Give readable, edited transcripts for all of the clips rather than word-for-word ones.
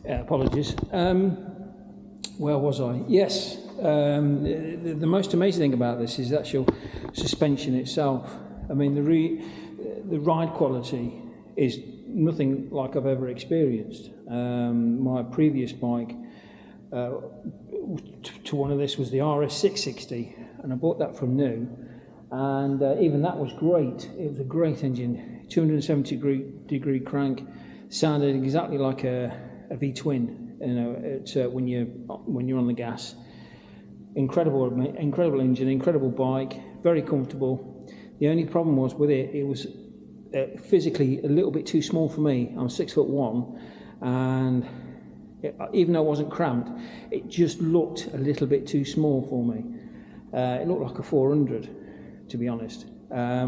Apologies. Where was I? Yes. The most amazing thing about this is the actual suspension itself. I mean, the ride quality is nothing like I've ever experienced. My previous bike to one of this was the RS660, and I bought that from new, and even that was great. It was a great engine, 270-degree crank, sounded exactly like a V-twin. You know, when you're on the gas. Incredible engine, incredible bike, very comfortable. The only problem was with it, it was physically a little bit too small for me. I'm 6'1", and even though I wasn't cramped, it just looked a little bit too small for me. It looked like a 400, to be honest. I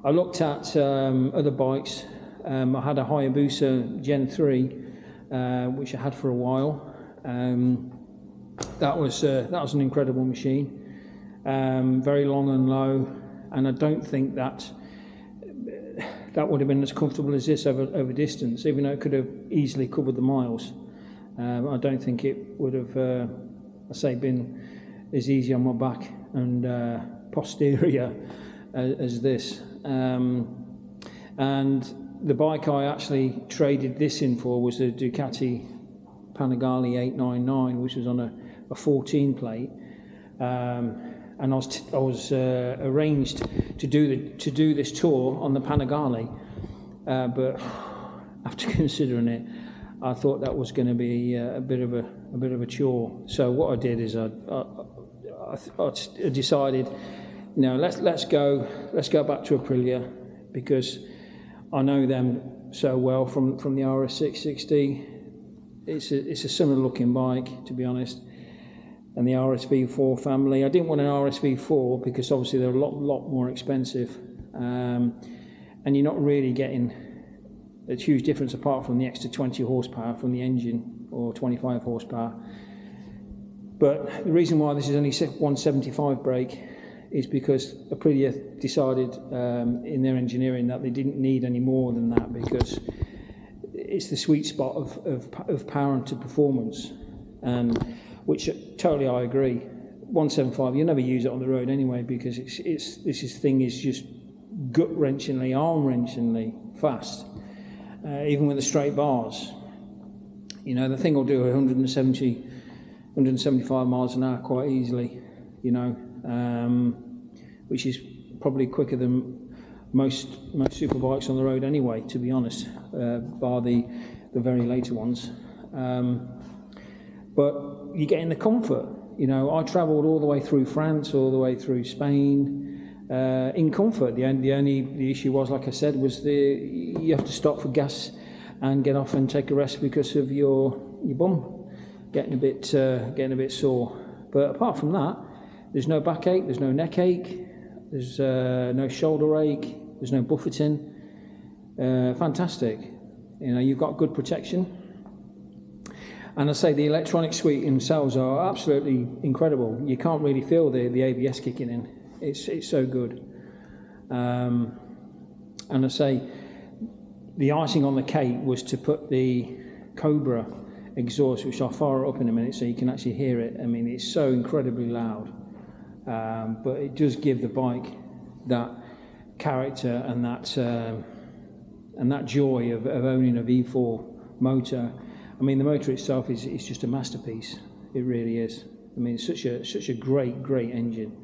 looked at other bikes. I had a Hayabusa Gen 3, which I had for a while. That was an incredible machine, very long and low, and I don't think that would have been as comfortable as this over distance, even though it could have easily covered the miles. I don't think it would have, been as easy on my back and posterior as this. And the bike I actually traded this in for was a Ducati Panigale 899, which was on a 14 plate, and I was arranged to do this tour on the Panigale, but after considering it, I thought that was going to be a bit of a chore. So what I did is I decided, you know, let's go back to Aprilia, because I know them so well from the RS660. It's a similar looking bike, to be honest, and the RS-V4 family. I didn't want an RS-V4 because obviously they're a lot more expensive, and you're not really getting a huge difference apart from the extra 20 horsepower from the engine, or 25 horsepower. But the reason why this is only 175 brake is because Aprilia decided in their engineering that they didn't need any more than that, because it's the sweet spot of power to performance, and which totally I agree. 175, you never use it on the road anyway, because this thing is just gut-wrenchingly, arm-wrenchingly fast, even with the straight bars. You know, the thing will do 175 miles an hour quite easily, you know, which is probably quicker than most superbikes on the road anyway, to be honest, bar the very later ones. But you get in the comfort. You know, I travelled all the way through France, all the way through Spain, in comfort. The issue was, like I said, was you have to stop for gas and get off and take a rest because of your bum getting a bit sore. But apart from that, there's no backache, there's no neck ache, there's no shoulder ache, there's no buffeting. Fantastic. You know, you've got good protection. And I say the electronic suite themselves are absolutely incredible. You can't really feel the ABS kicking in. It's so good. And I say the icing on the cake was to put the Cobra exhaust, which I'll fire up in a minute so you can actually hear it. I mean, it's so incredibly loud, but it does give the bike that character and that joy of owning a V4 motor. I mean, the motor itself is just a masterpiece. It really is. I mean, it's such a great engine.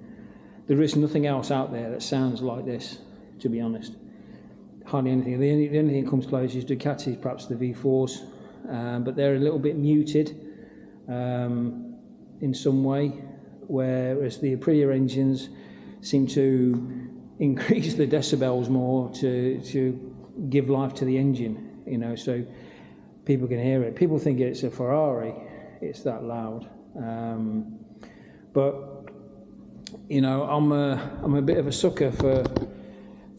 There is nothing else out there that sounds like this, to be honest. Hardly anything. The only thing that comes close is Ducati, perhaps the V4s, but they're a little bit muted in some way, whereas the Aprilia engines seem to increase the decibels more to give life to the engine, you know, so people can hear it. People think it's a Ferrari, it's that loud. But you know, I'm a bit of a sucker for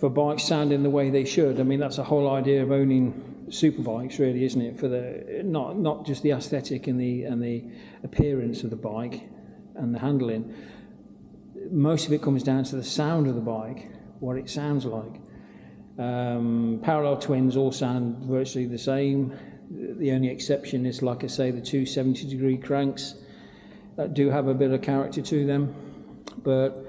bikes sounding the way they should. I mean, that's the whole idea of owning superbikes, really, isn't it? For the not just the aesthetic and the appearance of the bike and the handling. Most of it comes down to the sound of the bike, what it sounds like. Parallel twins all sound virtually the same. The only exception is, like I say, the 270-degree cranks that do have a bit of character to them. But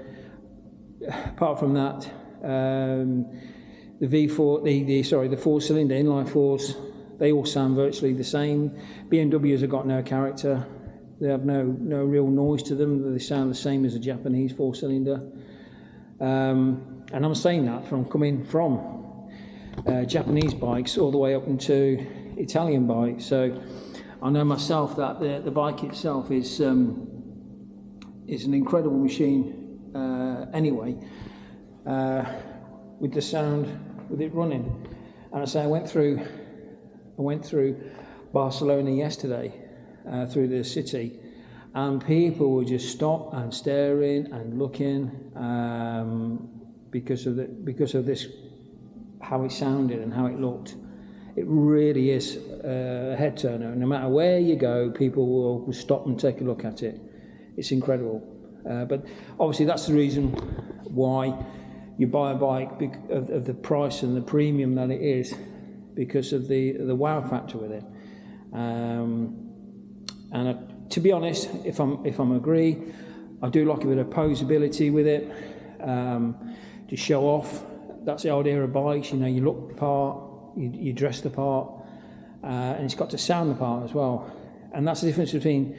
apart from that, the V4, the four-cylinder inline fours, they all sound virtually the same. BMWs have got no character. They have no real noise to them. They sound the same as a Japanese four-cylinder. And I'm saying that from coming from Japanese bikes all the way up into Italian bikes. So I know myself that the bike itself is an incredible machine anyway, with the sound, with it running. And I say I went through Barcelona yesterday, through the city, and people were just stopped and staring and looking because of this, how it sounded and how it looked. It really is a head turner. No matter where you go, people will stop and take a look at it. It's incredible. But obviously that's the reason why you buy a bike, of the price and the premium that it is, because of the wow factor with it. To be honest, if I'm agree, I do like a bit of posability with it, to show off. That's the idea of bikes. You know, you look the part, you dress the part, and it's got to sound the part as well. And that's the difference between,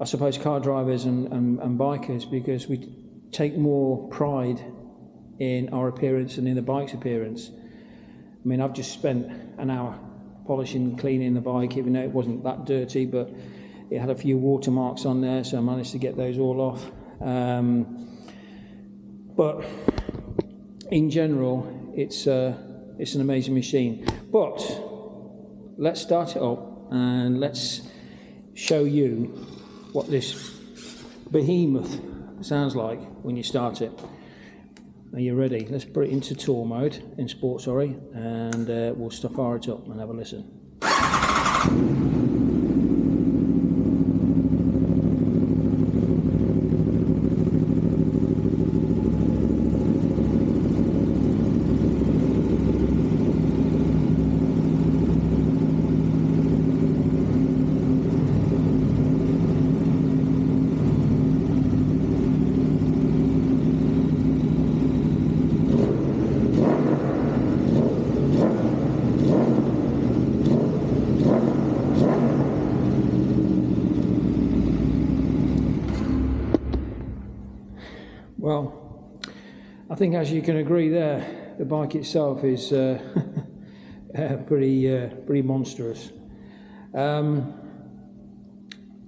I suppose, car drivers and bikers, because we take more pride in our appearance and in the bike's appearance. I mean, I've just spent an hour polishing and cleaning the bike, even though it wasn't that dirty, but it had a few watermarks on there, so I managed to get those all off. But in general, it's an amazing machine. But let's start it up and let's show you what this behemoth sounds like when you start it. Are you ready? Let's put it into tour mode, in sport, sorry, and we'll fire it up and have a listen. Well, I think, as you can agree there, the bike itself is pretty monstrous.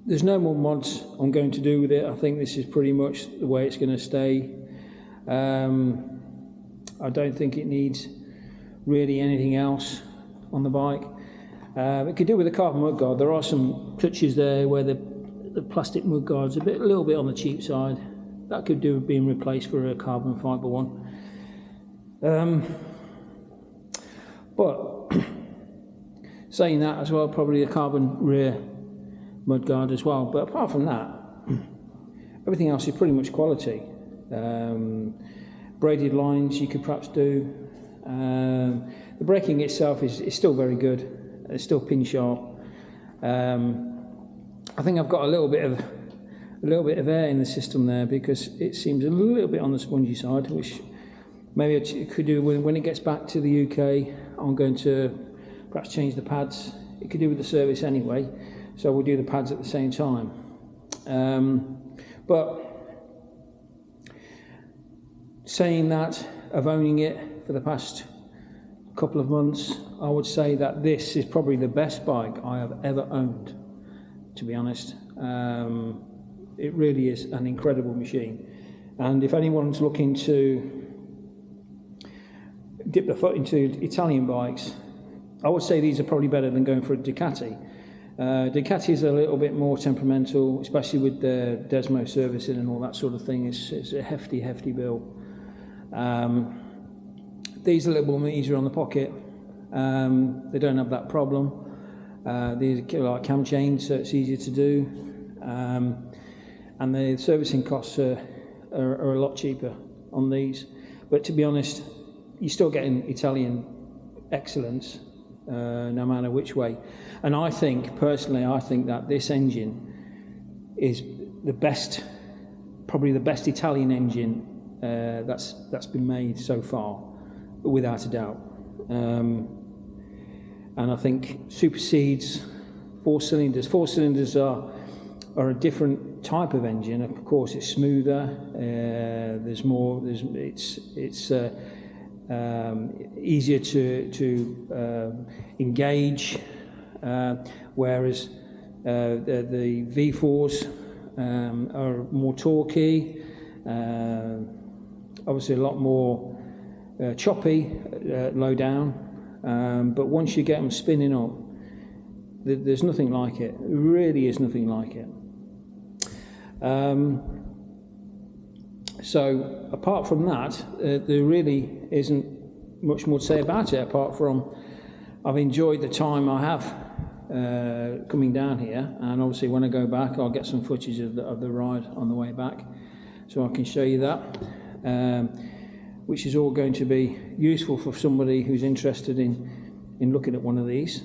There's no more mods I'm going to do with it. I think this is pretty much the way it's going to stay. I don't think it needs really anything else on the bike. It could do with a carbon mudguard. There are some touches there where the plastic mudguard's a little bit on the cheap side. That could do with being replaced for a carbon fibre one. But saying that as well, probably a carbon rear mudguard as well. But apart from that, everything else is pretty much quality. Braided lines you could perhaps do. The braking itself is still very good. It's still pin sharp. I think I've got a little bit of air in the system there, because it seems a little bit on the spongy side, which maybe it could do when it gets back to the UK. I'm going to perhaps change the pads. It could do with the service anyway, so we'll do the pads at the same time. But saying that, of owning it for the past couple of months, I would say that this is probably the best bike I have ever owned, to be honest. It really is an incredible machine, and if anyone's looking to dip their foot into Italian bikes, I would say these are probably better than going for a Ducati. Ducati is a little bit more temperamental, especially with the Desmo servicing and all that sort of thing. It's a hefty bill. These are a little bit easier on the pocket. They don't have that problem. These are like cam chains, so it's easier to do. And the servicing costs are a lot cheaper on these. But to be honest, you're still getting Italian excellence no matter which way. And I think, personally, I think that this engine is the best, probably the best Italian engine that's been made so far, without a doubt. And I think supersedes 4 cylinders. 4 cylinders are a different type of engine. Of course, it's smoother. There's more. It's easier to engage, whereas the V4s are more torquey. Obviously, a lot more choppy, low down. But once you get them spinning up, there's nothing like it. There really is nothing like it. So apart from that, there really isn't much more to say about it, apart from I've enjoyed the time I have coming down here, and obviously when I go back I'll get some footage of the ride on the way back, so I can show you that, which is all going to be useful for somebody who's interested in looking at one of these.